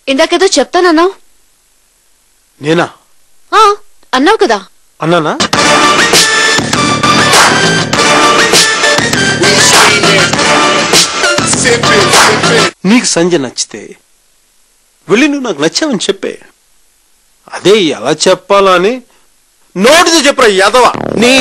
ఇందాకేదో చెప్తానన్నావు. నేనా? అన్నావు కదా. అన్నానా? నీకు సంజయ్ నచ్చితే వెళ్ళి నువ్వు నాకు నచ్చావని చెప్పే. అదే ఎలా చెప్పాలా అని నోటితో చెప్పరా యాదవ. నీ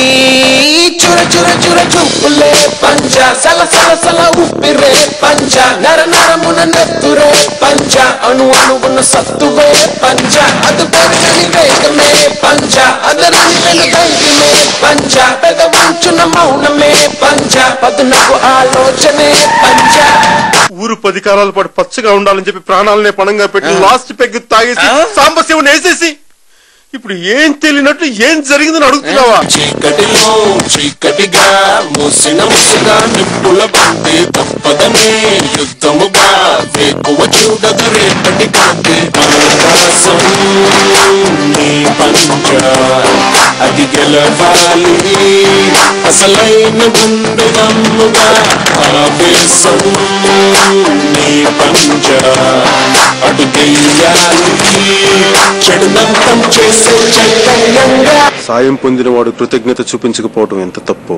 చుర చుర చుర చూపులే పంచ సల సల సల ఉప్పిరే పంచ నర నరమున నెత్తురే పంచ అణు అణువున సత్తువే పంచ అది పెరగని వేగమే పంచ అదరని వెలుగైమే పంచ పెదవంచున మౌనమే పంచ పదునకు ఆలోచనే పంచ. ఊరు 10 కాలాల పాటు పచ్చగా ఉండాలని చెప్పి ప్రాణాలనే పణంగా పెట్టి లాస్ట్ పెగ్గు తాగేసి సాంబశివుని వేసేసి ఇప్పుడు ఏం తెలియనట్టు ఏం జరిగిందని అడుగుతున్నావా? చీకటిలో చీకటిగా మూసిన ముసుగా నిప్పుల బండి తప్పదనే యుద్ధముగా వేకువ చూడదు రేపటి కాంతి ఆకాశం నీ పంచ అది గెలవాలి అసలైన గుండె దమ్ముగా ఆవేశం నీ పంచ అటు దెయ్యాలి చెడునంతం చేసే సాయం పొందినవాడు కృతజ్ఞత చూపించకపోవడం ఎంత తప్పు,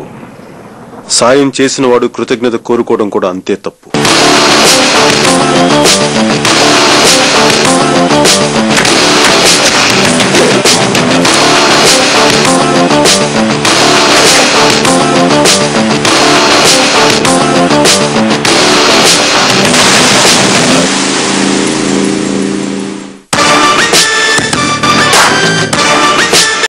సాయం చేసిన వాడు కృతజ్ఞత కోరుకోవడం కూడా అంతే తప్పు.